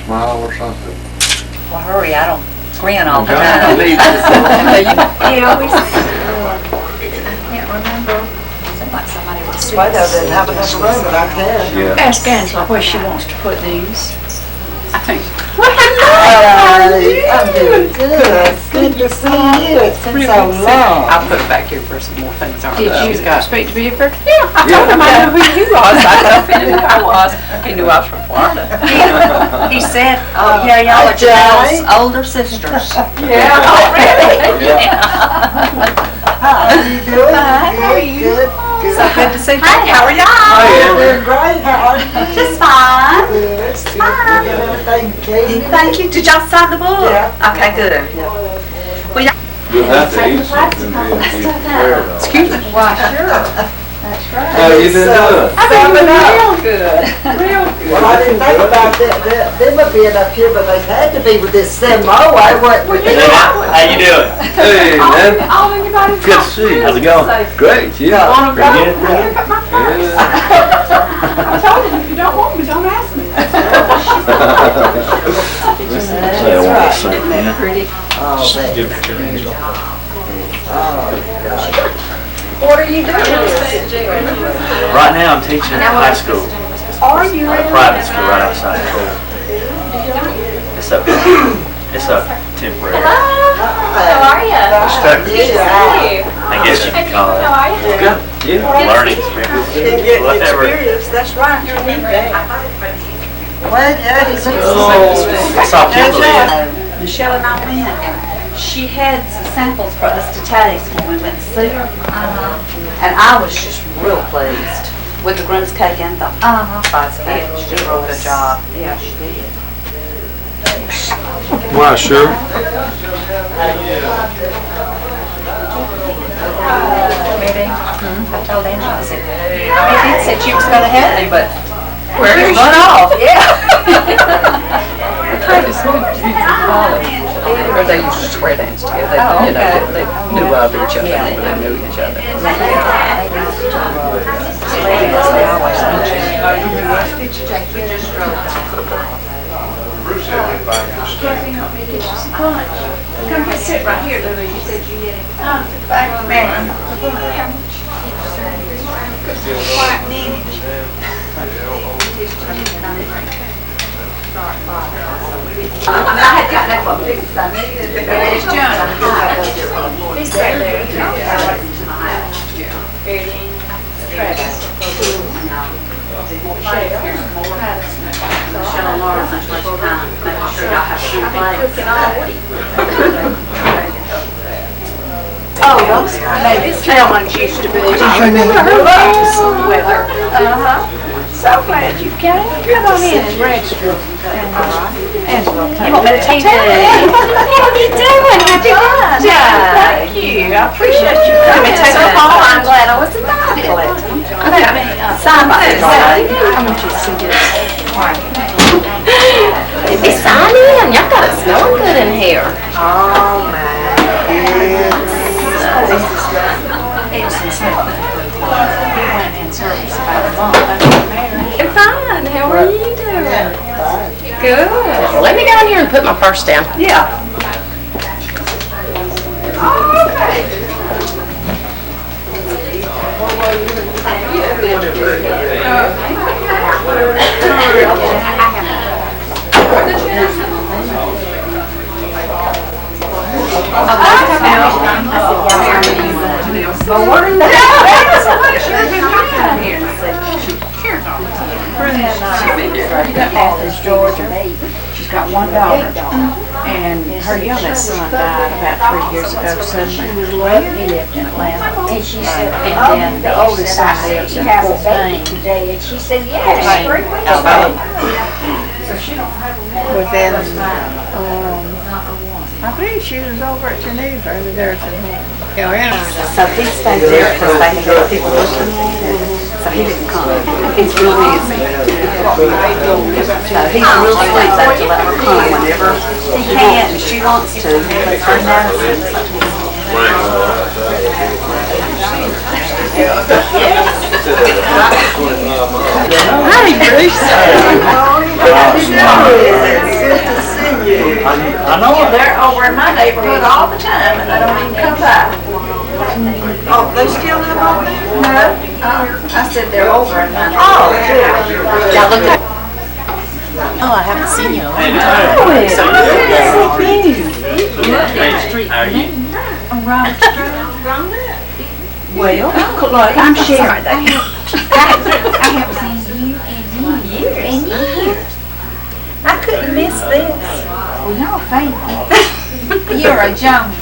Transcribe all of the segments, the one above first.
smile or something. Well, hurry, I don't grin all the time. He always, I can't remember. Seemed like somebody was Plato didn't have enough room, but I can. Yeah. Ask Angela where she wants to put these. I think. I'm doing good. Good to see you. It's been so long. I'll put it back here for some more things. Did you speak to Buford? Yeah, I told him I knew who he was. I told him who I was. He knew I was from Florida. He said, oh, yeah, y'all are Janelle's older sisters. Yeah. Oh, really? How are you doing? Hi, how are you? Good, good. So good to see you. Hi, how are y'all? You're doing great. How are you? Just fine. Good. fine. You got everything clean? Thank you. Did y'all sign the book? Yeah. Okay, good. You'll have to eat something then. Excuse me. Why, sure. That's right. How you been doing? I've been Summing up. real good. Real good. Well, I didn't think about them being up here, but they had to be with this semi. I went with them. How you doing? Hey, man. All anybody's Good to see you. How's it going? Great, yeah. Want to go? Pretty good. Look at my purse. Yeah. I told him, if you don't want me, don't ask me. Say I want to sing, man. Pretty. Oh, man. Oh, God. What are you doing? Right now I'm teaching at high school, Are you a really? private school right outside of school. It's a temporary. How are you? I guess you could call it. How are you? Good. Yeah. Learning experience. Whatever. That's right. You need that. Well, yeah, he's I saw Kimberly. Michelle and I went, and she had some samples for us to taste when we went to see her. And I was just real pleased with the Grunts cake and the spice cake. She did a real good job. Yeah, she did. Why, sure. Maybe. I told Angela, I said, maybe said she was going to help me, but where did it run off? Yeah. Or they used to square dance together. They, you know, they knew of each other. They knew each other. Come here, sit right here, Louie. You said you did it. Back there. Quiet minute. I had gotten that one fixed. I needed it. It's John. He's there. Travis. Michelle and Laura, much time, making sure y'all have a good place. Oh, those maybe Thelma's used to be. I remember her weather. So glad you came. Come on in and register. Angela, you want me to take it? How are you doing? Happy birthday. Thank you. I appreciate you coming. So I'm glad I was invited. Sign this. I want you to see this. Be sign in. Y'all got it smelling good in here. Oh, my goodness. I'm fine. How are you doing? Good. Let me go in here and put my purse down. Yeah. Athens, Georgia. She's got one daughter, and her youngest son died about 3 years ago suddenly. He lived in Atlanta. And she said, And then the oldest son lives in Fort Payne. today, and she said, yeah, it's 3 weeks. Within, I believe she was over at Geneva or the nursing home. So he stayed there because they had people looking at it. So he didn't come. He's real busy. So he's real sweet though to let her come whenever he can and she wants to. But her Hi, Bruce. I know it. They're over in my neighborhood all the time and they don't even come by. Oh, they still live over there? No, I said they're over in my Oh, neighborhood. good. Y'all look at. Oh, I haven't seen you. How are you? Well, look, I'm Sharon. I haven't seen you in years. I couldn't miss this. Well, y'all faithful. You're a Jones.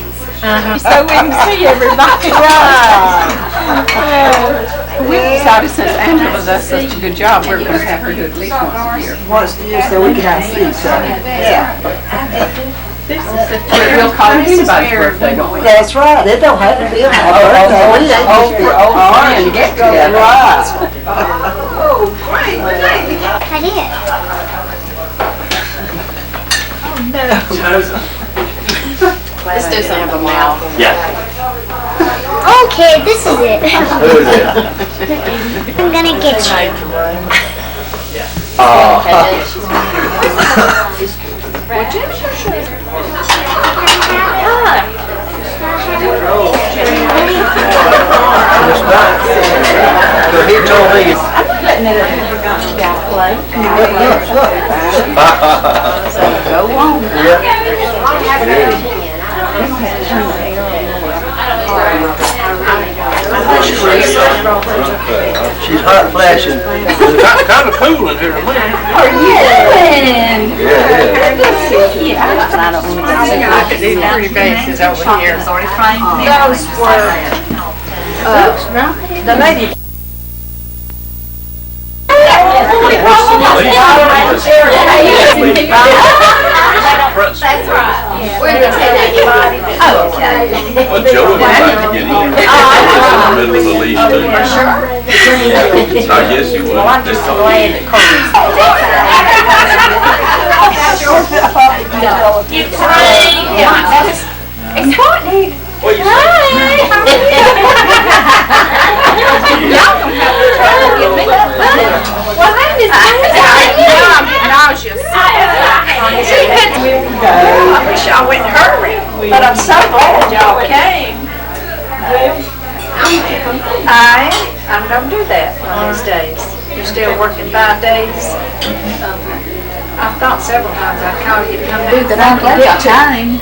So we can see everybody. We decided since Angela does such a good job, we're going to have her do it at least once a year. Once a year so we can see each other. Yeah. We'll call it anybody's birthday, don't we? That's right, it don't have to be a birthday. We ain't just your old friend get together. Right. Oh, great. I did. Let's do some of them now. Yeah. Okay, this is it. Who is it? I'm gonna get you. So he told me. Go on. She's hot flashing. Kind of cool in here. Are you doing? Yeah, I could do pretty faces over here. Those were, the lady. That's right. We're gonna say that. Oh, okay. Well, Joe would like to get in. In the middle of the lease too. I guess you would. Well, I'm just glad that Cody's. It's raining. It's hot, Dave. What you say? Y'all don't have to try to get me. Well, I'm just. I'm nauseous. I wish I went in a hurry, but I'm so glad y'all came. I'm gonna do that one of these days. You're still working 5 days? I thought several times I'd call you to come do that. I can get time.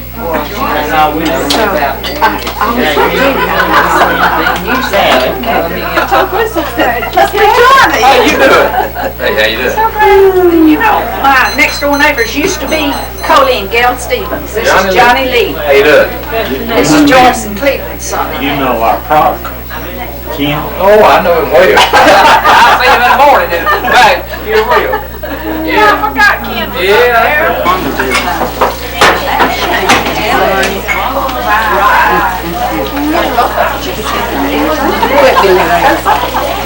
Let's be Johnny. How you doing? Hey, how you doing? You know, my next door neighbors used to be Coley and Gail Stevens. This is Johnny Lee. How you doing? This is Joyce and Cleveland's son. You know our product, Kim. Oh, I know him well. I'll see him in the morning then. Right, you're real. Yeah, I forgot Ken was up there.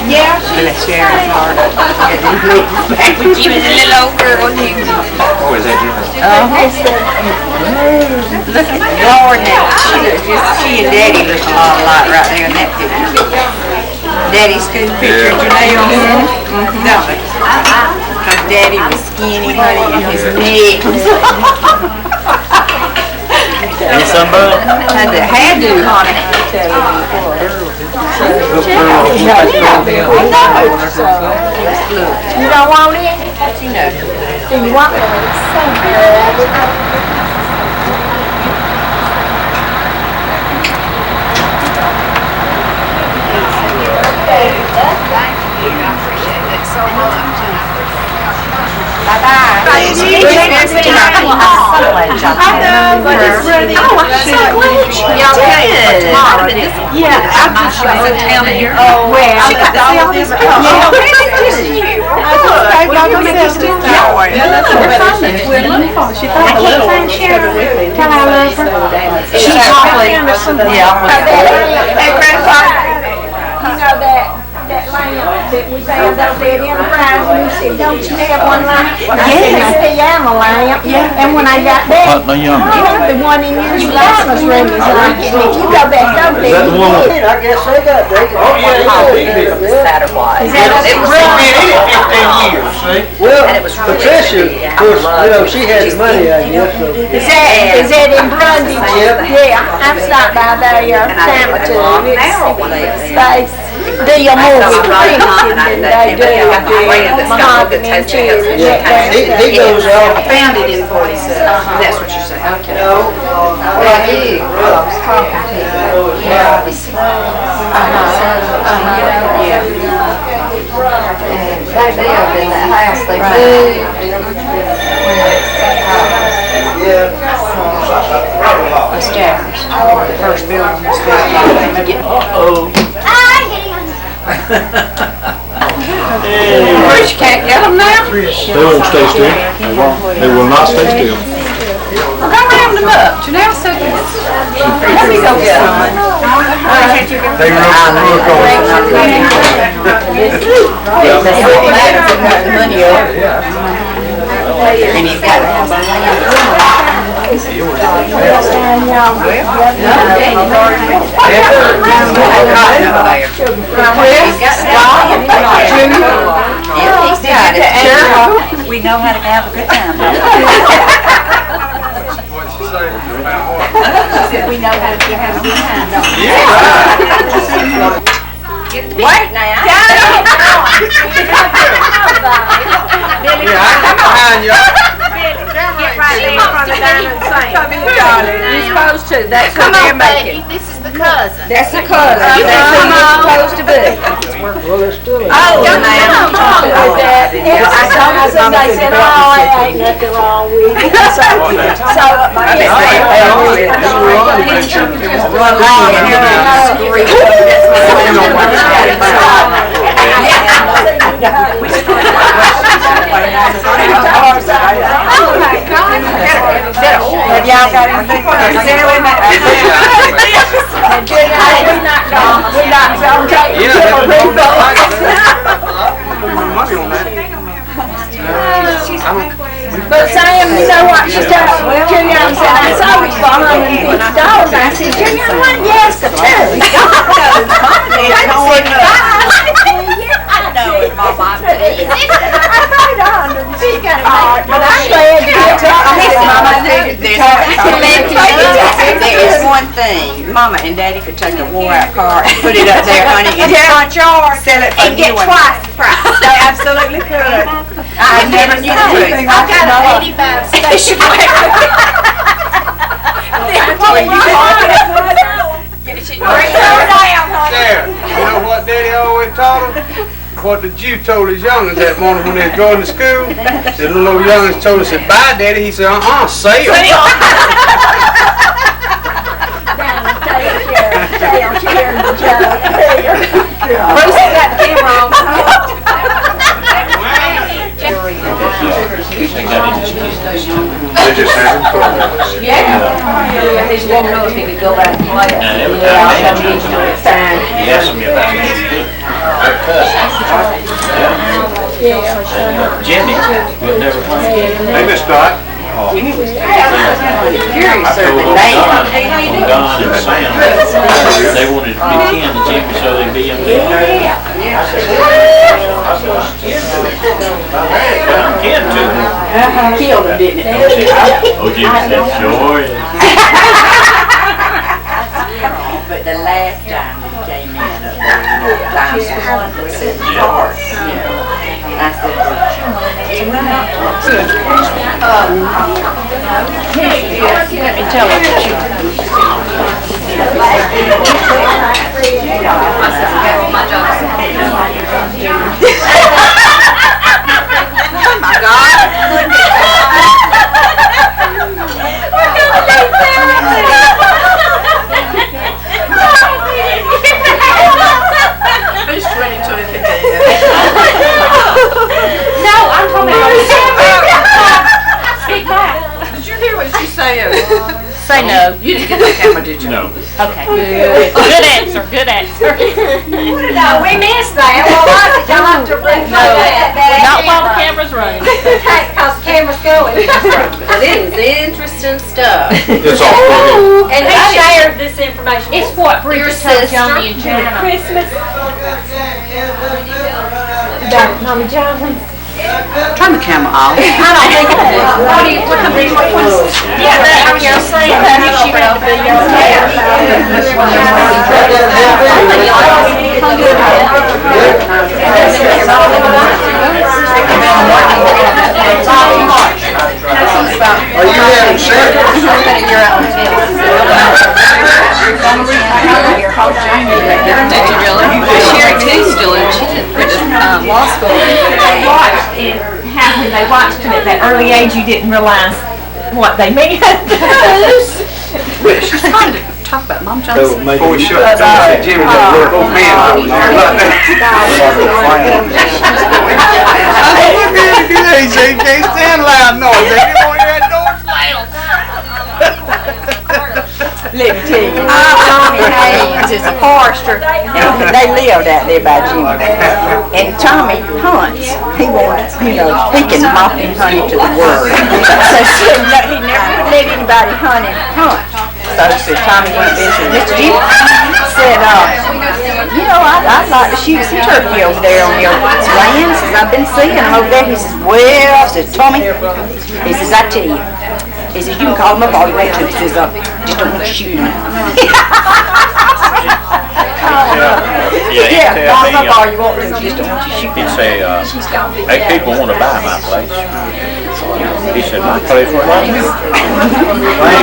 Yeah, she's Sharon's hard. She was a little old girl. Oh, is that you? Look at Lord now. She and Daddy look a lot alike right there in that picture. Daddy's good picture of Janelle. Don't they? Because Daddy was skinny, honey, and his neck. Any sunburn? Had the hairdo on it. You don't want it? Do you want it? It's so good. Bye-bye. Y'all came tomorrow. Yeah, after she was in town here. Oh, well. She got to see all this. We're looking for. She thought I can't find Sharon. Tell her I love her. She's probably. Yeah. Hey, Grandpa. You know that lamb that we found up there in the fries, and you said, don't you have one like it? I said, it's the animal a lamp. And when I got back, the one in your Christmas room is like it. If you go back over there, you did. I guess they got, Oh, yeah, Saturday. Well, Patricia, of course, she had the money, I guess, so. Is that in Brundage? Yeah, I've stopped by there a time or two. They deal more with printing than they do mahogany and chairs. He goes out. I found it in 47. That's what you're saying. Okay. No. They lived in that house, they moved. It's Jeffers. The first building was Bruce can't get them now? They won't stay still. They will not stay still. Well, go round them up. Janelle said this. Let me go get them. They We know how to have a good time. We know how to have a good time, don't we? Wait now. Yeah, I'm behind you. Get right there in front of the diamond sink. You're supposed to. That's what they're making. This is the cousin. That's the cousin. That's who you're supposed to be. Well, it's still. Oh, now. I saw somebody said, oh, it ain't nothing wrong with it. Oh my God. Have y'all got anything for us? We're not going to take Yeah, a money on that. But Sam, you know what she told me? Juliana said, I saw it for $150. I said, Juliana, what did you ask for two? I know it, Mama. But I'm glad you got There is one thing, Mama and Daddy could take a wore-out car and put it up there, honey, in the front yard, sell it for a new one. twice the price. They absolutely could. I never knew the truth. I've got an 85 station wagon. Sarah, you know what Daddy always taught him? What the Jew told his youngins that morning when they was going to school. The little youngins told him, said, bye, Daddy. He said, sail. Bruce got the camera on. They just have it. Yeah. He just didn't know if he could go back and play it. It's time. He asked me about it. Jimmy would never Hey, Miss Dot. Curious, I sir, told but them they Don and Sam, they wanted to be kin to Jimmy so they'd be in there. I said, I'm kin to them. killed him, didn't it? Oh, Jimmy said, sure is. But the last time he came in up there, Times Square was sitting hard, I said, let me tell her that oh my God. Who's 22 if it is? No, I'm talking about Speak back. Did you hear what she said? Say no. You didn't get the camera, did you? No. Okay, good. Good answer, good answer. No, we missed that. Well, why did y'all have to replay that? Not while the camera's running. Because the camera's going. But it is interesting stuff. It's all for him. And who shared this information? It's what Bridget told Johnny and Jana. Jana. Christmas. Mommy Johnson. Turn the camera off. I don't think it is. What company? Yeah, I was just saying, that she had to be Are you having sex? Did you really? Sherry too still in, she did law school. They watched it happen. They watched it at that early age. You didn't realize what they meant. She's trying to talk about Mom Johnson. Before we shut down, Jimmy got to work both hands on it. He said he can't stand loud noise. They don't want to hear that door slam. Let me tell you, Tommy Haynes is a forester, and they lived out there by Jimmy. And Tommy hunts. He wants, he can mock him hunting to the world. So he never would let anybody hunt. So Tommy went there and said, Mr. Jimmy said, I'd like to shoot some turkey over there on your land. Says, I've been seeing them over there. He says, well, I said, Tommy, he says, I tell you. He says, you can call them up all you want to. He says, just don't want to shoot them. Yeah, call them up all you want to. Just don't want you shoot them. He'd say, hey, people want to buy my place. He said, my place for money. He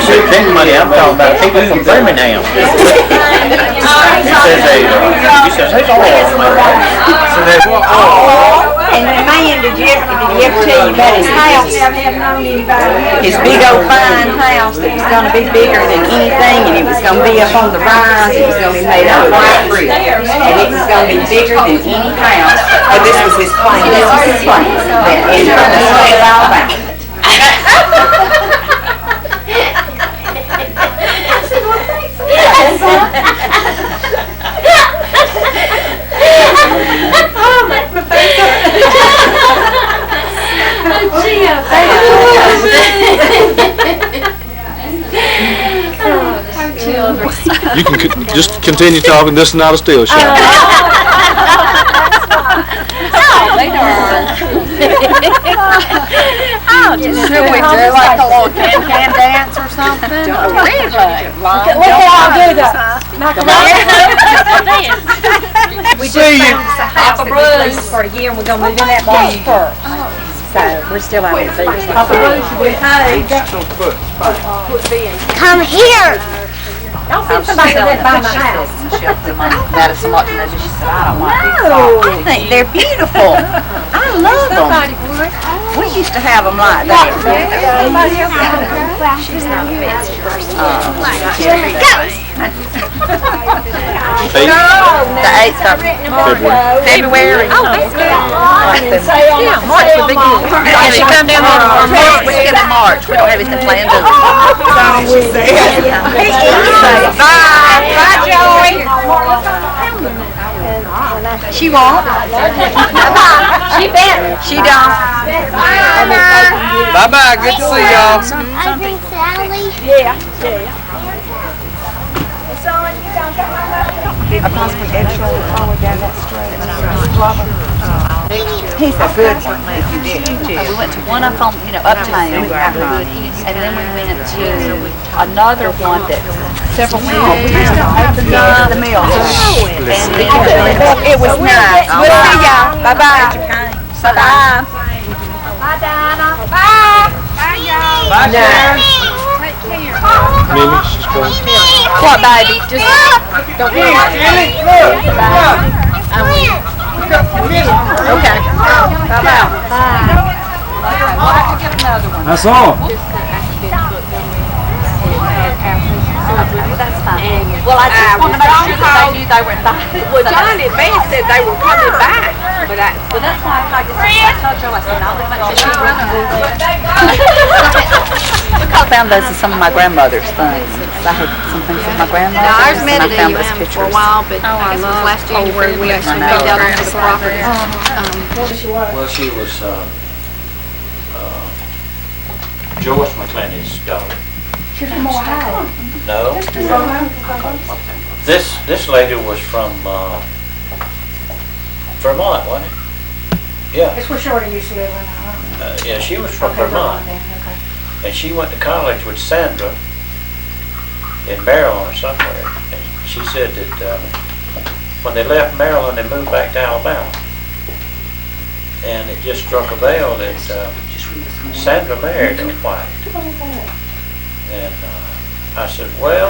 said, take money, I'm talking about people from Birmingham. He says, there's all of them. So they walk And the man, did you ever tell you about his house? His big old fine house that was going to be bigger than anything, and it was going to be up on the rise, it was going to be made out of white brick, and it was going to be bigger than any house. Oh, this was his plan. This was his plan. In the state of Alabama. You can just continue talking. This is not a still shot. Should we do like a little can dance or something? Really? We can all do the macaroni. We see you. Papa Bruce for a year, and we're gonna move in that box first. So we're still out of the Papa Bruce, we paid. Come here. Don't send somebody that buy my house. She upped them on Madison Martin, and she said, I don't like these. I think they're beautiful. I love them. We used to have them like that. She's not a fancy person. The 8th of February. Oh, that's good. Yeah, March would be good. And if you come down on March, we can get in March. We don't have anything planned to do. Bye. Bye, Joey. She won't. She bet. She don't. Bye-bye. Good to see y'all. Uncle Sally. Yeah. Apostle Edgelow, all the way down that street. He's a good one. We went to one up on, uptown, and then we went to another one that several We used to open the mill. and It was nice. We'll see y'all. Bye-bye. Bye-bye. Bye, Dinah. Bye. Bye, y'all. Bye, Sharon. Mimi, she's coming. what, baby? Just don't Hey, Jenny, look. okay. Bye-bye. We'll have to get another one. That's all. That's fine. Well, I just want to make sure that they knew they were invited. Well, John in advance said they were coming back. Well, that's why I told Joe, I said, I'll make sure she runs. Because I found those are some of my grandmother's things. I had some things with my grandmother. Now, ours and met I at found those AUM for pictures. a while, but I guess it was last January we actually moved out onto the property. Well, she was, George McClenny's daughter. She's from Ohio. No. This lady was from, Vermont, wasn't it? Yeah, That's where Shorty used to live in. yeah, she was from Vermont. And she went to college with Sandra in Maryland or somewhere. And she said that when they left Maryland, they moved back to Alabama. And it just struck a bell that Sandra married a white. And I said, well,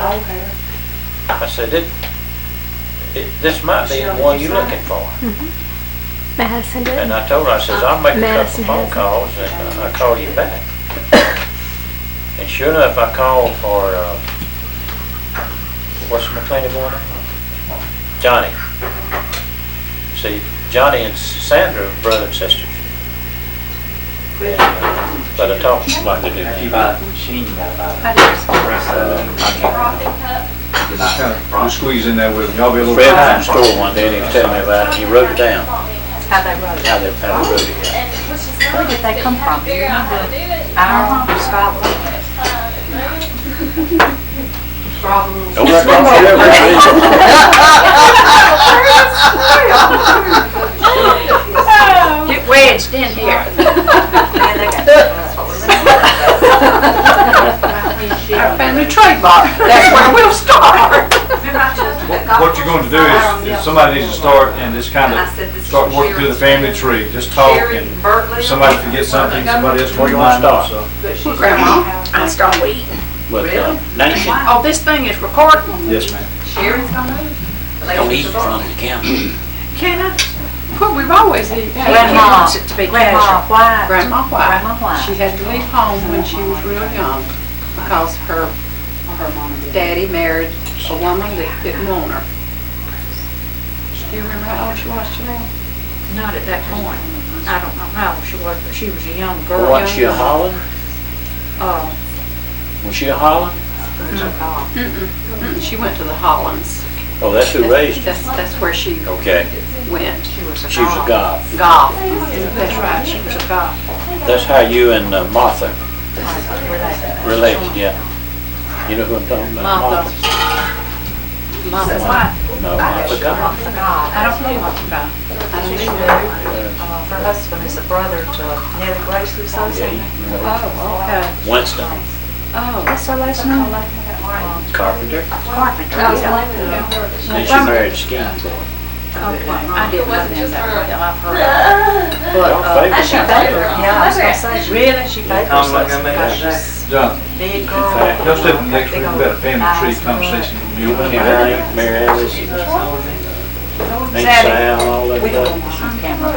I said, this might be the one you're looking for. Madison did. And I told her, I says, I'll make a couple Madison phone has calls and I'll call you back. And sure enough, I called for, what's the McClenny boy name? Johnny. See, Johnny and Sandra are brother and sisters. And, but I talked like they do now. You squeeze in there with them. Y'all be a little. Fred was in the store one day and he was telling me about it. He wrote it down, How they wrote it. how they wrote it. Yeah. Where did they come from? Ireland or Scotland? Don't let them Get wedged in here. Our family trademark. That's where we'll start. What you're going to do is somebody needs to start and just kind of start working through the family tree. Just talk and if somebody forgets something, somebody else will remind them. So. Grandma, I start eating. But Nancy, Oh, this thing is recording? Yes, ma'am. don't eat in front of the camera. Can I? Well, we've always eaten. Grandma. Wants it to be Grandma casual. White. Grandma White. Grandma White. She had to leave home when she was real young because her daddy married a woman that didn't want her. Do you remember how old she was, Janelle? Not at that point. I don't know how old she was, but she was a young girl. Wasn't she a Holland? Oh, Was she a Holland? She went to the Hollands. Oh, that's who raised her. That's where she Okay, went. she was a goth. Goth. That's right, she was a goth. That's how you and Martha related, yeah. You know who I'm talking about? Martha White. No, Martha Goth. I don't know Martha Goth. I don't either. her husband is a brother to Nellie Grace who's Yeah, also. you know, Oh, okay. Winston Oh. What's her last name? Carpenter. Carpenter. Oh, Then she married a scheme boy. Okay, I didn't know them that well, I've heard. Y'all favored She that. paid her. Yeah, I was gonna say, really, she paid her. John, Big girl. y'all step in the next room. We've got a family tree conversation. You and Aunt Mary Alice and Aunt Sal, all that We don't stuff. want on camera.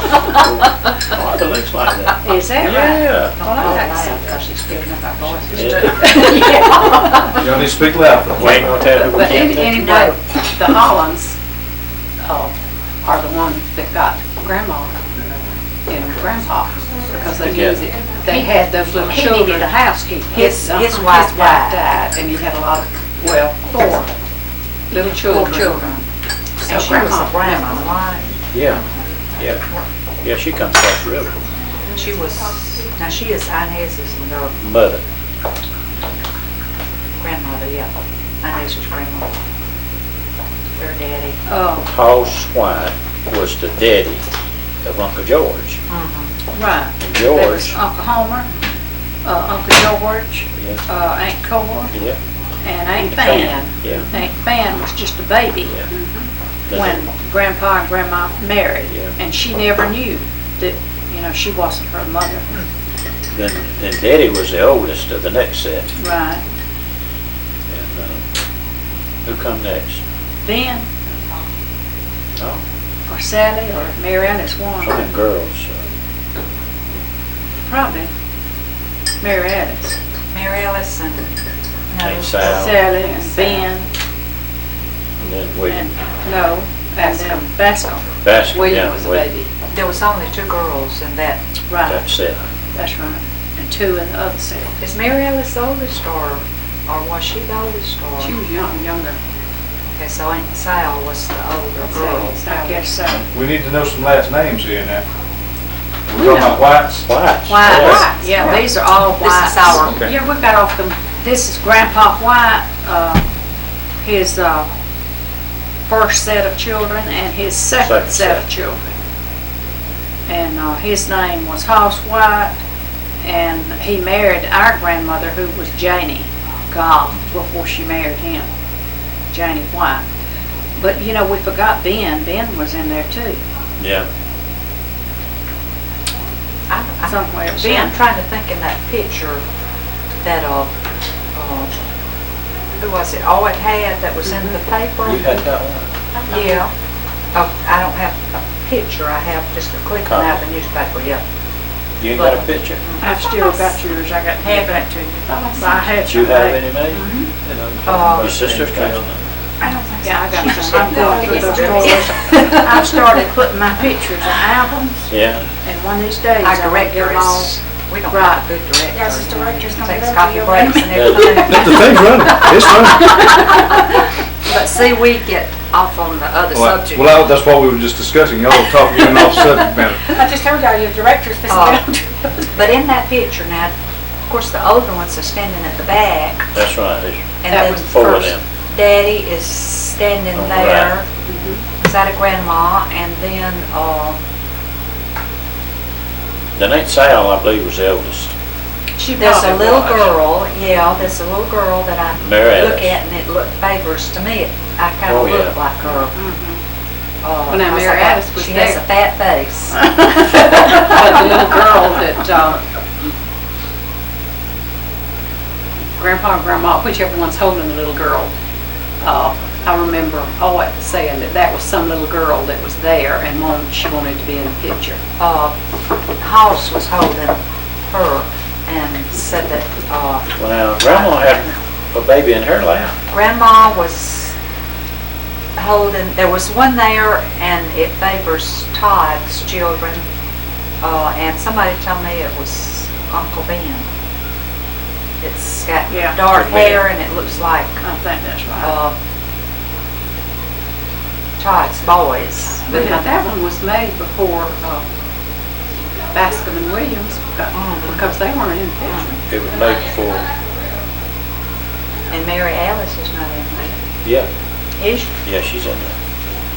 Oh, it looks like that. Is that right? Yeah. Because she's picking up our voices. Yeah. Y'all need to speak loud. We ain't gonna tell who we But can't anyway, touch. the Hollands are the ones that got Grandma and Grandpa because they Together. used it. They had those little children to housekeep. His wife died, and he had a lot of, well, 4 little children. So And she was a Grandma, grandma, right? Yeah, yeah. Yeah, she comes across the river. She was, now she is Inez's Mother. grandmother, yeah. Inez's grandmother. Her daddy. Hoss White was the daddy of Uncle George. right. And There was George, Uncle Homer, Uncle George, yeah, Aunt Cora, yeah, and Aunt Fan. yeah. Aunt Fan was just a baby Yeah. when Grandpa and Grandma married, Yeah. and she never knew that, she wasn't her mother. Then Daddy was the oldest of the next set. Right. And who come next? Ben, No, or Sally, or Mary Alice, some of one, them girls. probably Mary Alice, Mary Alice and. Aunt Sal, Sally, and Ben, and then William. and then Bascom. Baskin, William yeah, was a William. baby. There was only 2 girls in that. Right, That's it. that's right. and 2 in the other set. Is Mary Alice the oldest or was she the oldest or? She was younger. Okay, so Aunt Sal was the older girl. I guess so. We need to know some last names here now. We're talking about Whites? Whites. White. Yeah, these are all Whites. This is our. Okay. Yeah, we got off them. This is Grandpa White, his first set of children and his second set of children. And his name was Hoss White, and he married our grandmother, who was Janie Gobb, before she married him, Janie White. But you know, we forgot Ben. Ben was in there too. Yeah. Somewhere. See, I'm trying to think in that picture that who was it? All it had that was in the paper. You had that one? Yeah. Oh, I don't have a picture. I have just a clipping out of the newspaper. Yeah. You ain't got a picture? I've still got yours. I got to give that to you. But I had Do you some have made. any made? Your sister's got some. I don't think I got some. I'm going through those drawers. I've started putting my pictures in albums, Yeah. and one of these days Our I'm gonna get director them all. is, we don't Right. have a good director. Yes, the director's gonna Takes be coffee over breaks and Yeah. everything. The thing's running. It's running. But see, we get off on the other subject. Well, that's what we were just discussing. Y'all were talking getting off subject matter. I just told y'all your director's supposed to be. But in that picture now, of course, the older ones are standing at the back, That's right. and That then was Four of first them. Daddy is standing On the there, Mm-hmm. beside of Grandma, and then Then Aunt Sal, I believe, was the eldest. She there's a probably little was. girl. Yeah, there's a little girl that I Mary look Alice. at, and it favors to me. I kind of Oh, yeah. look like her. Well, now, 'cause Mary I got- Alice was she has there. a fat face. But the little girl that Grandpa and Grandma, whichever one's holding the little girl, I remember always saying that was some little girl that was there and she wanted to be in the picture. Hoss was holding her and said that Well, now, Grandma had a baby in her lap. Grandma was holding, there was one there, and it favors Todd's children, and somebody told me it was Uncle Ben. It's got Yeah. dark Could be. hair, and it looks like I think that's right. Todd's boys. But now that one was made before Bascom and Williams because they weren't in the picture. It was made before. And Mary Alice is not in there. Yeah. Is she? Yeah, she's in there.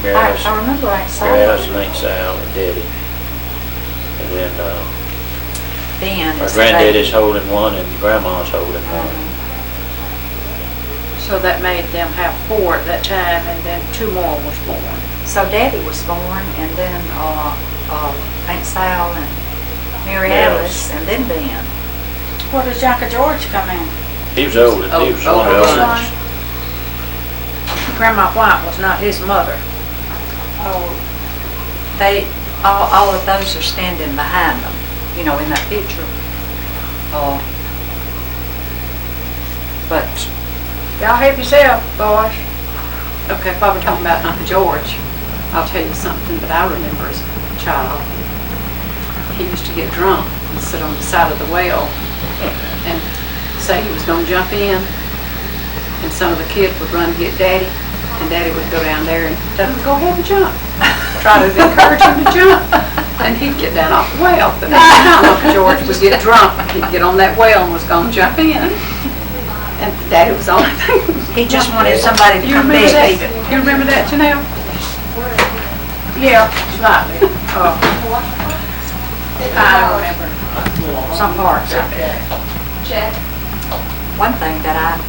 Mary Alice. I remember I saw Mary Alice her. and Aunt Sal and Daddy. And then Ben our is the baby. granddaddy's holding one and Grandma's holding one. So that made them have 4 at that time, and then 2 more was born. So Daddy was born, and then Aunt Sal and Mary Mary Alice, and then Ben. Where does Uncle George come in? He was old. He was one of the Oldest oldest. Grandma White was not his mother. They, all of those are standing behind them, you know, in that picture. But Y'all help yourself, boys. Okay, while we're talking about Uncle George, I'll tell you something that I remember as a child. He used to get drunk and sit on the side of the well and say he was gonna jump in, and some of the kids would run to get Daddy, and Daddy would go down there and tell him, go ahead and jump. Try to encourage him to jump, and he'd get down off the well. But every time Uncle George would get drunk, he'd get on that well and was gonna jump in. And Daddy was the only thing. he just wanted somebody to You come remember beg that? him. You remember that, Janelle? Yeah, slightly. I remember some parts of it. One thing that I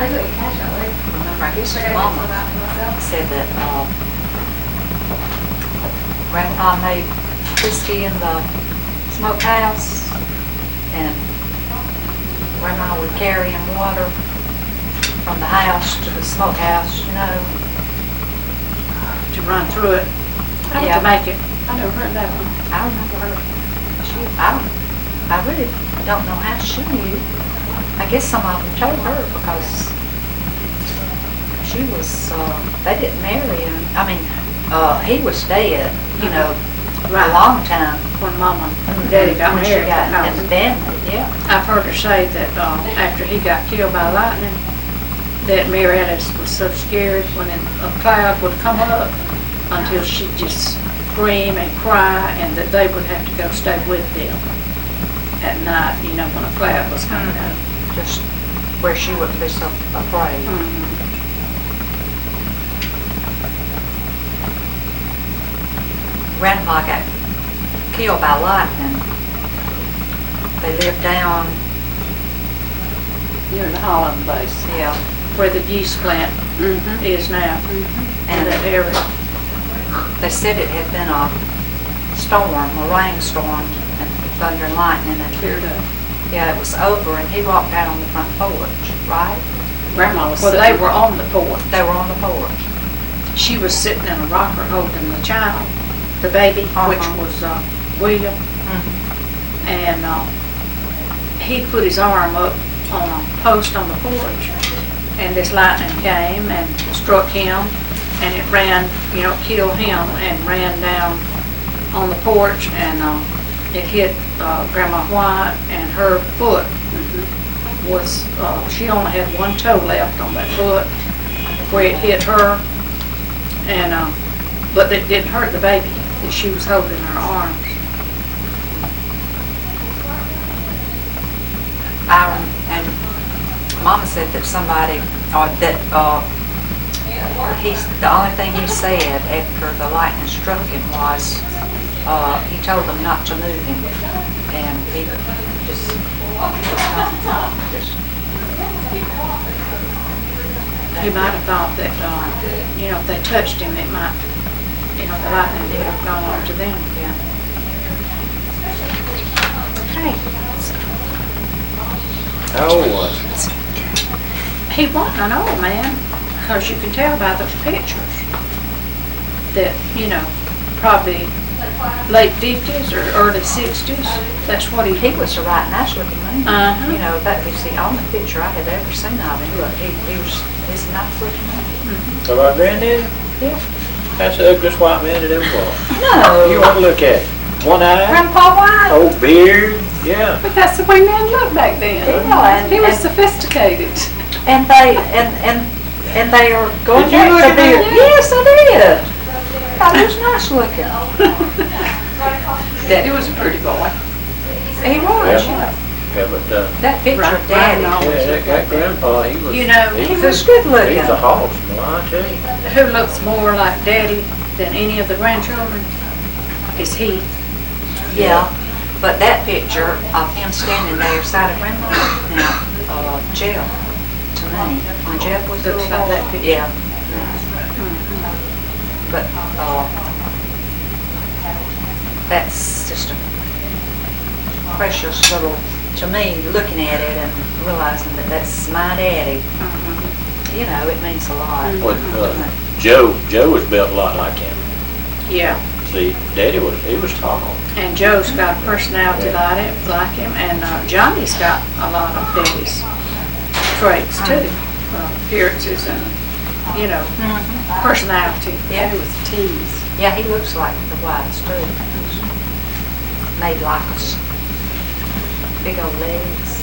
remember, I guess his mama said that Grandpa made whiskey in the smokehouse, and Grandma would carry him water from the house to the smokehouse, you know. To run through it. How Yeah. to make it. I never heard that one. I remember her. I really don't know how she knew. I guess some of them told her because she was, they didn't marry him. I mean, he was dead, you know, a long time. When Mama and Daddy got When she married. got in the family, yeah. I've heard her say that after he got killed by lightning, that Mary Alice was so scared when a cloud would come up until she'd just scream and cry, and that they would have to go stay with them at night, you know, when a cloud was coming up. Just where she wouldn't be so afraid. Grandpa got killed by lightning. They lived down, Near the Holland base, yeah, where the yeast plant is now, in that area. they said it had been a storm, a rainstorm, and thunder and lightning, and Cleared up. yeah, it was over, and he walked out on the front porch, right? Grandma was Well, they were on the porch. They were on the porch. She was sitting in a rocker holding the child, the baby, which was William. And he put his arm up on a post on the porch, and this lightning came and struck him, and it ran, you know, killed him, and ran down on the porch, and it hit Grandma White, and her foot was, she only had one toe left on that foot where it hit her, and but it didn't hurt the baby that she was holding in her arms. And Mama said that somebody, the only thing he said after the lightning struck him was, he told them not to move him, and he just He might have thought that, you know, if they touched him, it might, you know, the lightning would have gone on to them. yeah. Okay. How old was he? He wasn't an old man, because you can tell by those pictures that, you know, probably late 50s or early 60s. That's what he was a right nice looking man. You know, that was the only picture I had ever seen of him. He's a nice looking man. So our granddaddy? Yeah. That's the ugliest white man that ever was. No. You want to look at it. One eye, Grandpa White? old beard, yeah. But that's the way men looked back then. Yeah, He was sophisticated. and they are going Did you look back to at their, that? yes, I did. God, he was nice looking. Daddy was a pretty boy. He was, yeah. Yeah, but, That picture of Daddy. that grandpa, he was. You know, He was good looking. He's a hoss, well, I tell you. who looks more like Daddy than any of the grandchildren is he. Yeah, but that picture of him standing there side of Grandma, now, Jeff, to me, when Jeff was Looks little like boy, that picture. yeah. But, that's just a precious little, to me, looking at it and realizing that that's my daddy. You know, it means a lot. Well, Joe was built a lot like him. Yeah. See, Daddy he was tall. And Joe's got a personality like him, and Johnny's got a lot of Daddy's traits too. Appearances and, you know, personality. Yeah. He was a tease. Yeah, he looks like the Whites too. Made like us. Big old legs.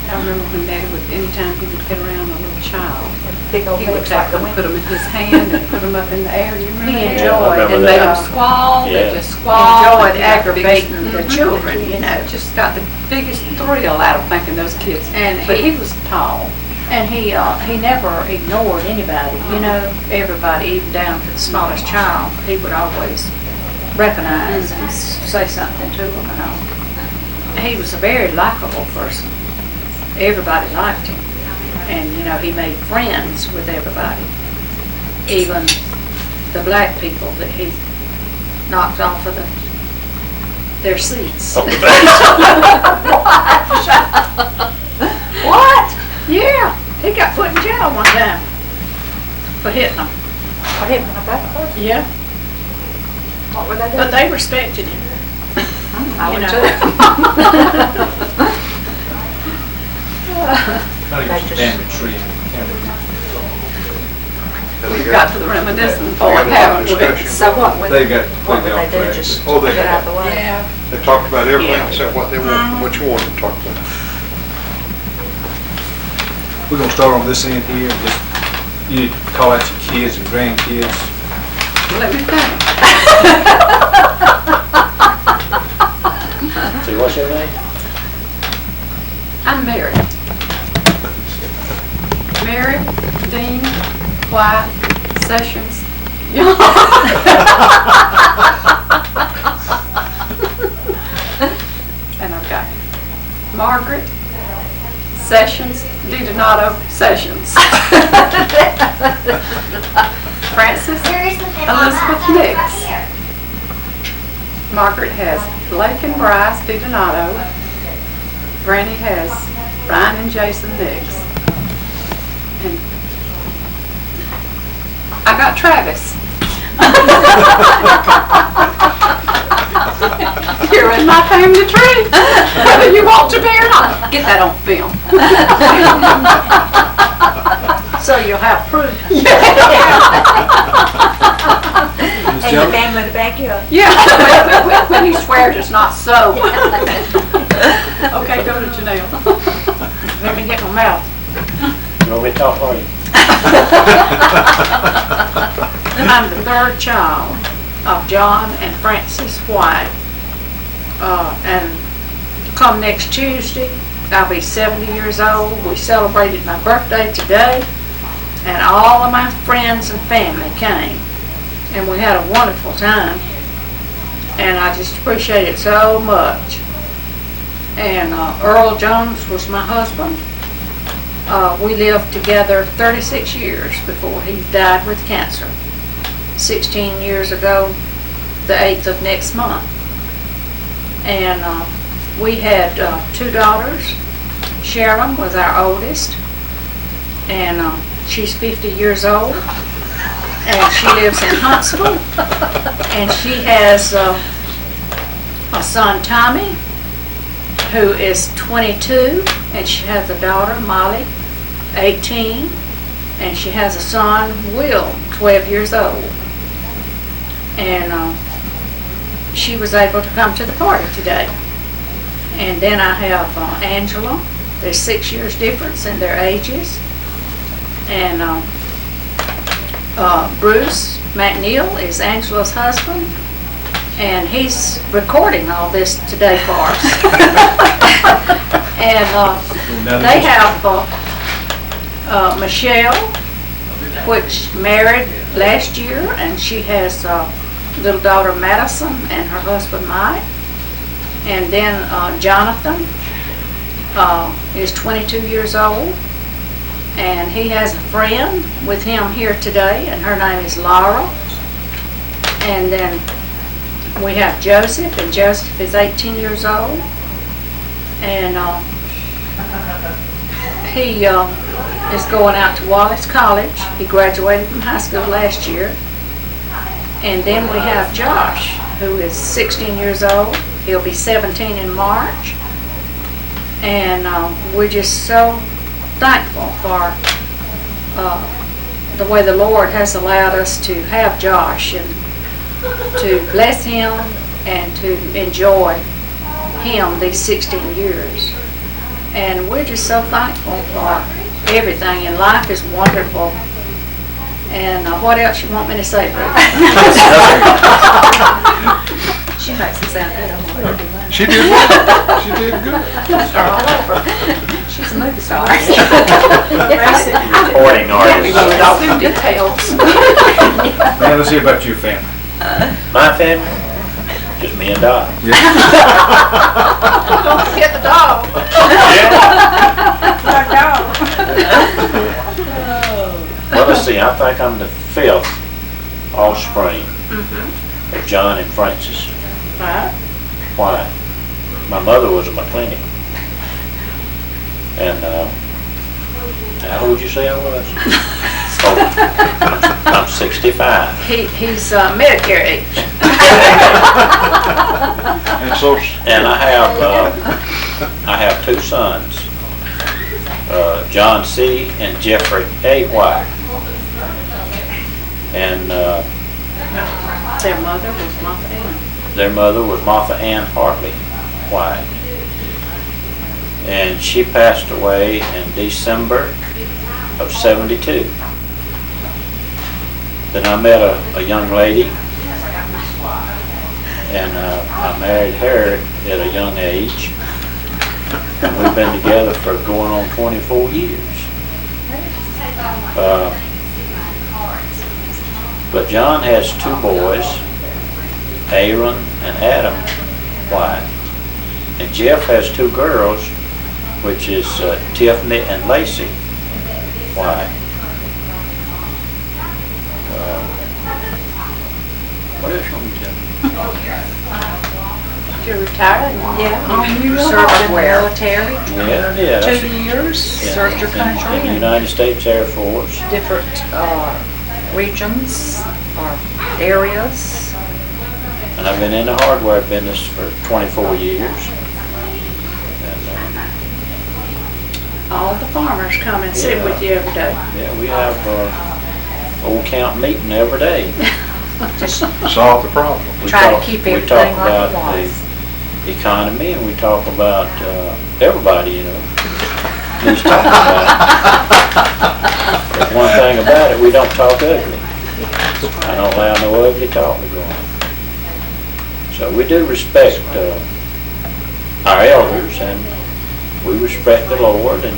I remember when Daddy would, anytime he would get around a little child, Big old he would legs take like the them, wind. put them in his hand and put them up in the air. You remember He that? enjoyed remember And that. made them squall, Yeah. they just squall. Enjoyed aggravating the children, you know. Just got the biggest thrill out of thinking those kids. And But he was tall. And he never ignored anybody, you know, everybody, even down to the smallest child. He would always recognize and say something to them and all. He was a very likable person. Everybody liked him. And, you know, he made friends with everybody. Even the black people that he knocked off of their seats. What? Yeah, he got put in jail one time for hitting them. For hitting the black boy? Yeah. What were they doing? But they respected him. I you would know. too. Trying to get some family tree in the county. We got to the reminiscing part, having So what would They got what would completely they do, off track. just Oh, they get out have. of the way? Yeah. They talked about everything except what they want, what you want to talk about. We're gonna start on this end here, and just, you need to call out your kids and grandkids. Let me think. See, what's your name? I'm Mary. Mary, Dean, White, Sessions. And I've got Margaret, Sessions, DiDonato, Sessions. Francis, Elizabeth Nix. Margaret has Blake and Bryce DiDonato. Granny has Brian and Jason Nix. And I got Travis. You're in my family tree, whether you want to be or not. Get that on film. So you'll have proof. And your family to back you up. Yeah, when he swears it's not so. Okay, go to Janelle. Let me get my mouth. You want me to talk for you? I'm the third child of John and Frances White. And come next Tuesday, I'll be 70 years old. We celebrated my birthday today, and all of my friends and family came, and we had a wonderful time, and I just appreciate it so much. And Earl Jones was my husband. We lived together 36 years before he died with cancer. 16 years ago, the 8th of next month. And we had 2 daughters. Sharon was our oldest, and she's 50 years old, and she lives in Huntsville. And she has a son, Tommy, who is 22, and she has a daughter, Molly, 18, and she has a son, Will, 12 years old. And she was able to come to the party today. And then I have Angela. There's 6 years difference in their ages. And Bruce McNeil is Angela's husband, and he's recording all this today for us. And they have Michelle, which married last year, and she has little daughter Madison and her husband Mike. And then Jonathan is 22 years old, and he has a friend with him here today, and her name is Laura. And then we have Joseph, and Joseph is 18 years old, and he is going out to Wallace College. He graduated from high school last year. And then we have Josh, who is 16 years old. He'll be 17 in March. And we're just so thankful for the way the Lord has allowed us to have Josh, and to bless him and to enjoy him these 16 years. And we're just so thankful for everything, and life is wonderful. And what else you want me to say, Ruth? She makes it sound good. She did good. She did good. She's a movie star. Recording artist. Some details. Man, let's hear about your family. My family? Just me and Doc. Don't forget the dog. Our dog. Well, let's see, I think I'm the 5th offspring of John and Frances. Right. Why? My mother was a mechanic. And how old would you say I was? Oh, I'm 65. He's Medicare age. And so, And I have 2 sons, John C. and Jeffrey A. White. And Their mother was Martha Ann. Their mother was Martha Ann Hartley White. And she passed away in December of '72. Then I met a young lady, and I married her at a young age. And we've been together for going on 24 years. But John has 2 boys, Aaron and Adam White. And Jeff has 2 girls, which is Tiffany and Lacey White. What else you want me to tell you? You're retired? Yeah. You served in the military? Yeah, yeah. 2 years, served your country In the in United States Air Force. different regions or areas. And I've been in the hardware business for 24 years. And, All the farmers come and sit Yeah. with you every day. yeah, we have old count meeting every day. Solve the problem. We Try to talk- keep we everything talk like it about was. the economy, and we talk about everybody, you know. Needs talking about. But one thing about it, we don't talk ugly. I don't allow no ugly talk to go on. So we do respect our elders, and we respect the Lord, and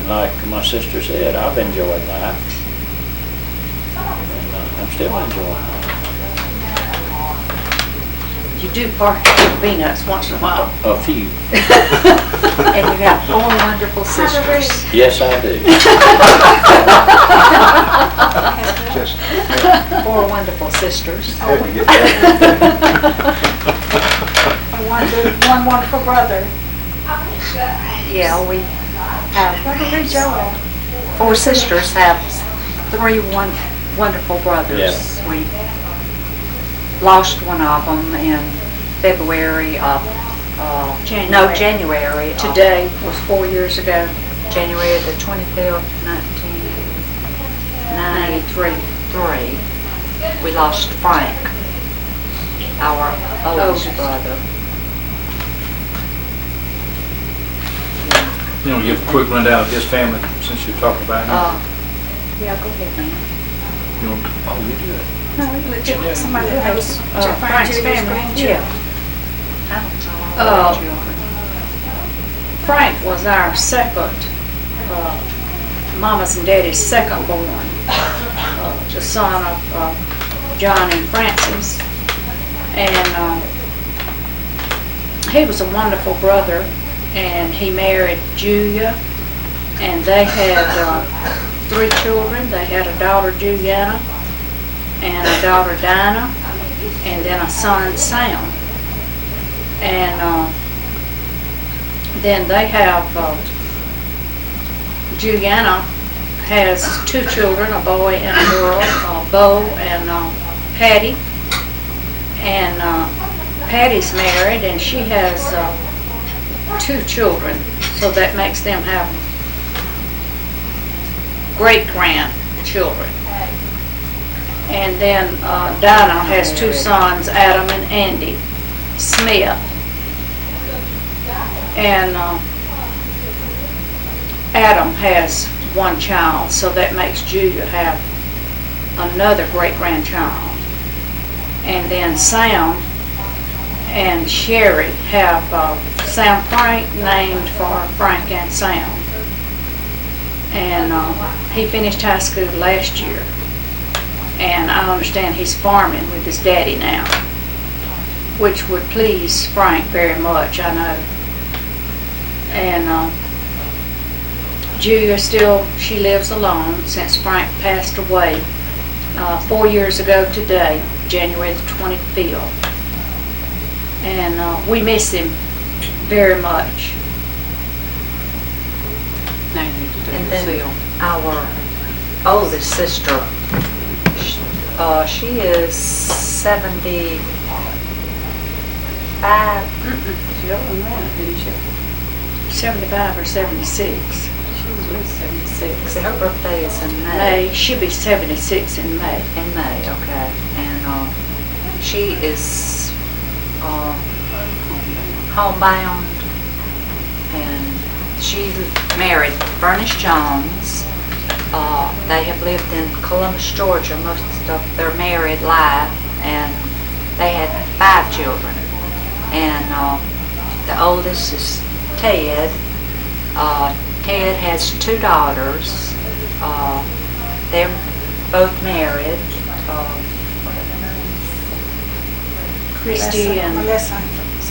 like my sister said, I've enjoyed life. And I'm still enjoying life. You do part with peanuts once in a while. A few. And you have 4 wonderful sisters. Yes, I do. Just 4 wonderful sisters. had to get that. One wonderful brother. Yeah, we have 4 sisters, have 3 wonderful brothers. Yeah. We lost one of them in February of, January. Today was 4 years ago. January the 25th, 1993. We lost Frank, our oldest brother. You know, give a quick rundown of his family since you're talking about him. Yeah, go ahead, man. You want- Oh, you do it. Somebody else. Frank's family. Yeah. I don't know all the children. Frank was our second, Mama's and Daddy's second born, the son of John and Francis. And he was a wonderful brother, and he married Julia, and they had 3 children. They had a daughter, Juliana, and a daughter, Dinah, and then a son, Sam. And then they have, Juliana has 2 children, a boy and a girl, Bo and Patty. And Patty's married, and she has 2 children, so that makes them have great-grandchildren. And then Dinah has 2 sons, Adam and Andy Smith. And Adam has 1 child, so that makes Julia have another great-grandchild. And then Sam and Sherry have Sam Frank, named for Frank and Sam. And he finished high school last year. And I understand he's farming with his daddy now, which would please Frank very much, I know. And Julia she lives alone since Frank passed away 4 years ago today, January the 25th. And we miss him very much. And then our oldest sister, she is 75. She older than that, isn't she? 75 or 76. She's 76. See, her birthday is in May. May, she'll be 76 in May. In May, okay. And she is homebound, and she married Furnish Jones. They have lived in Columbus, Georgia most of their married life, and they had 5 children. And the oldest is Ted. Ted has 2 daughters. They're both married. What are their names? Christy and Melissa.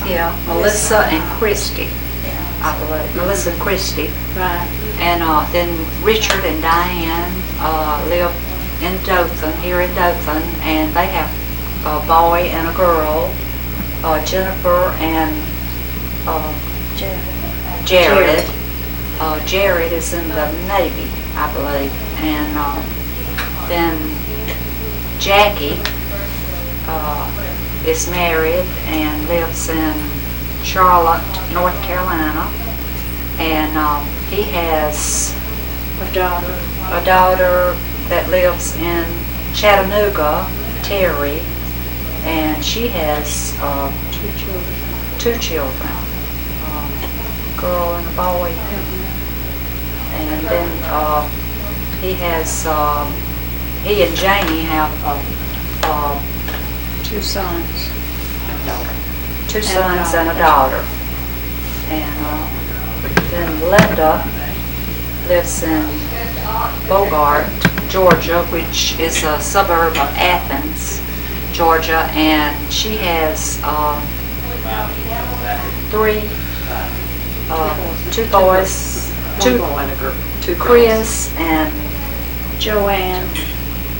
Yeah, Melissa and Christy. I believe. Melissa and Christy. Right. And then Richard and Diane live in Dothan, here in Dothan, and they have a boy and a girl, Jennifer and Jared. Jared is in the Navy, I believe. And then Jackie is married and lives in Charlotte, North Carolina. And he has a daughter that lives in Chattanooga, Terry, and she has 2 children, a girl and a boy. And then he has, he and Janie have 2 sons. 2 sons and a daughter. And then Linda lives in Bogart, Georgia, which is a suburb of Athens, Georgia, and she has 2 boys, 2 Chris and Joanne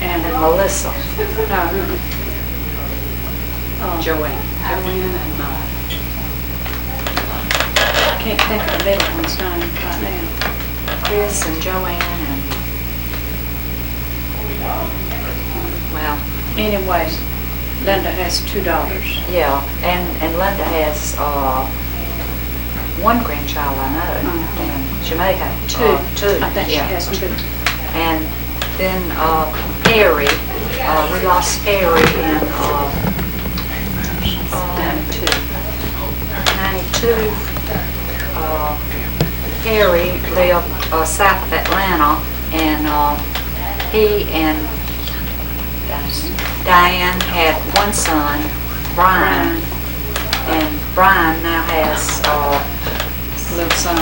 and Melissa. Joanne and I can't think of the middle one's name right now. Chris and Joanne and, well, anyway, Linda has 2 daughters. Yeah, and Linda has 1 grandchild, I know, and she may have 2. I think she has 2. And then Perry, we lost Perry in 92. Perry lived south of Atlanta, and he and Diane had 1 son, Brian, and Brian now has a little son,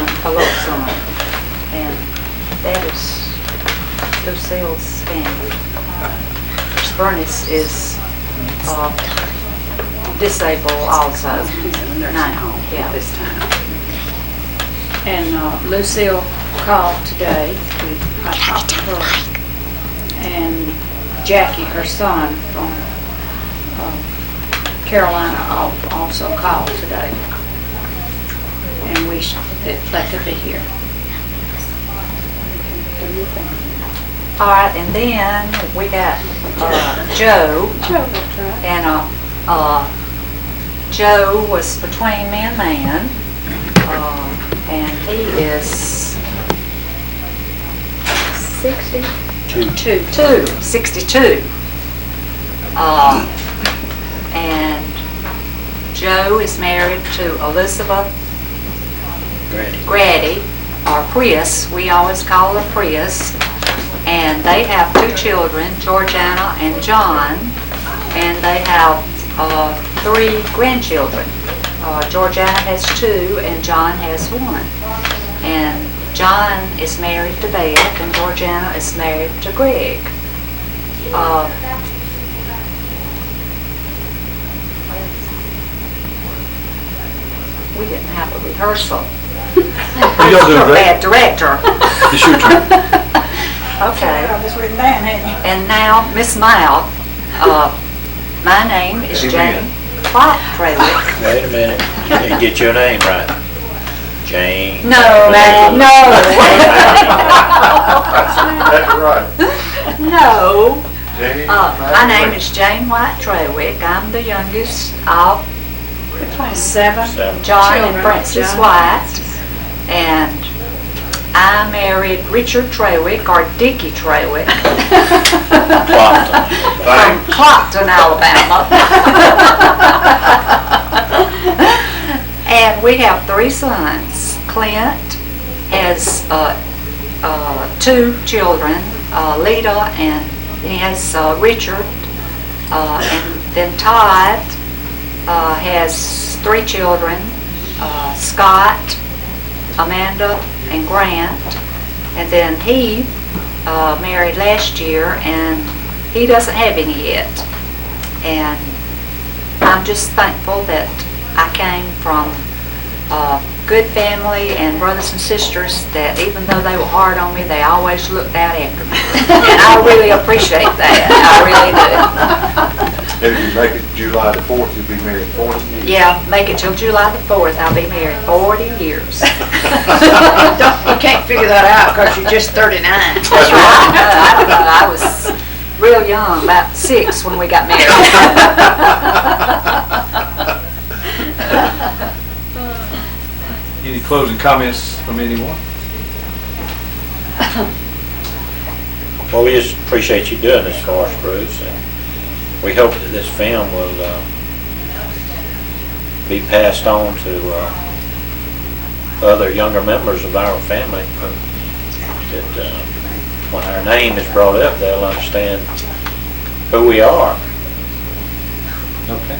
and that is Lucille's family. Bernice is disabled also now, yeah. This time. And Lucille called today. I talked to her. And Jackie, her son from Carolina, also called today. And they could be here. All right, and then we got Joe. And Joe was between me and man. And he is 62. And Joe is married to Elizabeth Grady, or Prius. We always call her Prius. And they have 2 children, Georgiana and John. And they have 3 grandchildren. Georgiana has 2 and John has 1. And John is married to Beth and Georgiana is married to Greg. We didn't have a rehearsal. Y'all do Bad director. It's your turn. Okay. I was written down, hadn't And now, Miss Mal, my name is Jane White Traywick. Wait a minute, you didn't get your name right. Jane. No. That's right. No. Jane, My name is Jane White Traywick. I'm the youngest of 7 7. John children. and Frances John. White. And I married Richard Trawick, or Dickie Trawick, from Clopton, Alabama. And we have 3 sons. Clint has 2 children, Lita, and he has Richard, and then Todd has 3 children, Scott, Amanda, and Grant. And then he married last year, and he doesn't have any yet. And I'm just thankful that I came from a good family and brothers and sisters that even though they were hard on me, they always looked out after me. And I really appreciate that. I really do. If you make it July the 4th, you'll be married 40 years. Yeah, make it till July the 4th. I'll be married 40 years. You can't figure that out because you're just 39. That's right. I don't know. I was real young, about 6 when we got married. Any closing comments from anyone? Well, we just appreciate you doing this for us, Bruce, and we hope that this film will be passed on to other younger members of our family. That when our name is brought up, they'll understand who we are. Okay.